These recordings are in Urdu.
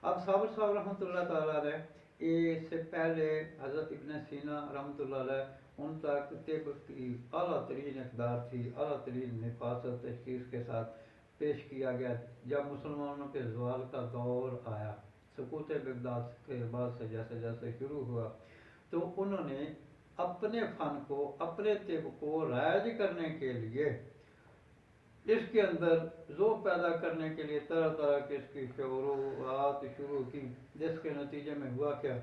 اب صابر صاحب رحمۃ اللہ تعالیٰ علیہ اس سے پہلے حضرت ابن سینا رحمۃ اللہ علیہ ان تک طب کی اعلیٰ ترین اقدار تھی، اعلیٰ ترین نفاست تشخیص کے ساتھ پیش کیا گیا۔ جب مسلمانوں کے زوال کا دور آیا، سقوط بغداد کے بعد سے جیسے جیسے شروع ہوا، تو انہوں نے اپنے فن کو، اپنے طب کو رائج کرنے کے لیے، اس کے اندر ذوق پیدا کرنے کے لیے طرح طرح کی اس کی شروعات شروع کی، جس کے نتیجے میں ہوا کیا،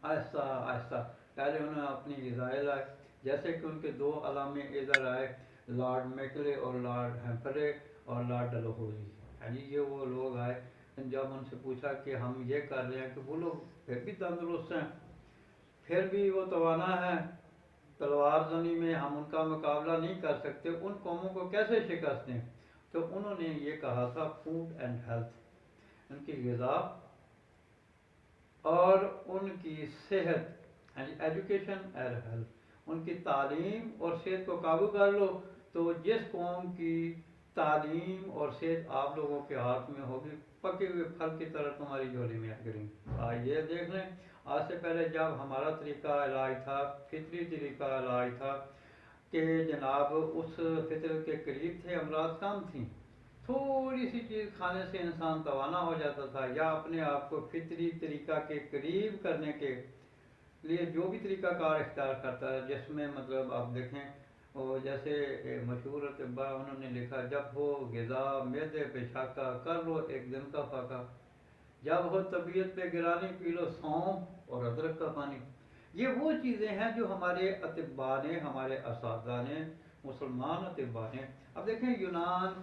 آہستہ آہستہ پہلے انہوں نے اپنی غذائیں لائے، جیسے کہ ان کے دو علامے ادھر آئے، لارڈ میکلے اور لارڈ ہیمفرے اور لارڈ ڈلہوزی۔ یعنی یہ وہ لوگ آئے، جب ان سے پوچھا کہ ہم یہ کر رہے ہیں کہ وہ لوگ پھر بھی تندرست ہیں، پھر بھی وہ توانا ہے، تلوار زنی میں ہم ان کا مقابلہ نہیں کر سکتے، ان قوموں کو کیسے شکست دیں؟ تو انہوں نے یہ کہا تھا فوڈ اینڈ ہیلتھ، ان کی غذا اور ان کی صحت، یعنی ایجوکیشن اینڈ ہیلتھ، ان کی تعلیم اور صحت کو قابو کر لو، تو جس قوم کی تعلیم اور صحت آپ لوگوں کے ہاتھ میں ہوگی، پکے ہوئے پھل کی طرح تمہاری جھولی میں گریں گی۔ آئیے دیکھ لیں، آج سے پہلے جب ہمارا طریقہ علاج تھا، فطری طریقہ علاج تھا کہ جناب اس فطرت کے قریب تھے، امراض کم تھیں، تھوڑی سی چیز کھانے سے انسان توانا ہو جاتا تھا، یا اپنے آپ کو فطری طریقہ کے قریب کرنے کے لیے جو بھی طریقہ کار اختیار کرتا ہے، جس میں مطلب آپ دیکھیں وہ جیسے مشہور اطباء انہوں نے لکھا، جب ہو غذا معدے پہ شاکہ کر لو ایک دن کا فاقہ، جب ہو طبیعت پہ گرانی پی لو سونف اور ادرک کا پانی۔ یہ وہ چیزیں ہیں جو ہمارے اطباء نے، ہمارے اساتذہ نے، مسلمان اطباء نے، اب دیکھیں یونان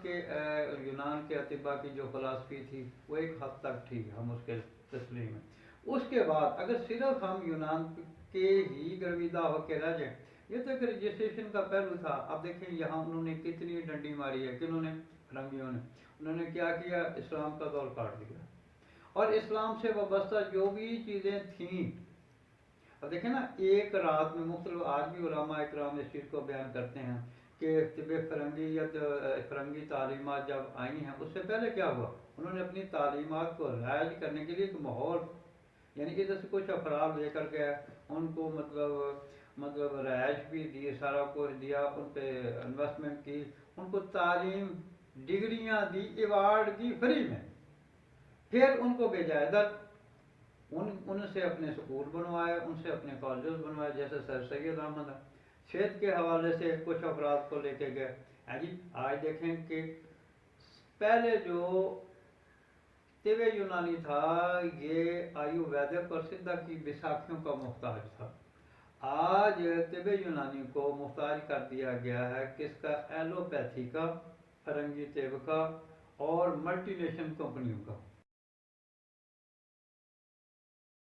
کے اطباء کی جو فلسفی تھی وہ ایک حد تک ٹھیک، ہم اس کے تسلیم ہیں۔ اس کے بعد اگر صرف ہم یونان کے ہی گرویدہ ہو کے رہ جائیں، یہ تو ایک رجسٹریشن کا پہلو تھا۔ اب دیکھیں یہاں انہوں نے کتنی ڈنڈی ماری ہے، کنہوں نے؟ فرنگیوں نے۔ انہوں نے کیا کیا؟ اسلام کا دور کاٹ دیا، اور اسلام سے وابستہ جو بھی چیزیں تھیں، اب دیکھیں نا، ایک رات میں مختلف، آج بھی علماء اکرام اس چیز کو بیان کرتے ہیں کہ طب فرنگی تعلیمات جب آئی ہیں، اس سے پہلے کیا ہوا؟ انہوں نے اپنی تعلیمات کو رائج کرنے کے لیے ایک ماحول، یعنی ادھر سے کچھ افراد لے کر گئے، ان کو مطلب رہائش بھی دی، سارا کچھ دیا، ان پہ انویسٹمنٹ کی، ان کو تعلیم، ڈگریاں دی، ایوارڈ دی فری میں، پھر ان کو بھیجا ادھر، ان سے اپنے سکول بنوائے، ان سے اپنے کالجز بنوائے، جیسے سر سید احمد ہے۔ صحت کے حوالے سے کچھ افراد کو لے کے گئے۔ جی آج دیکھیں کہ پہلے جو طب یونانی تھا، یہ آیو ویدک اور سدھا کی بیساکھیوں کا محتاج تھا۔ آج طب یونانی کو محتاج کر دیا گیا ہے کس کا؟ ایلوپیتھی کا، فرنگی طب کا، اور ملٹی نیشنل کمپنیوں کا۔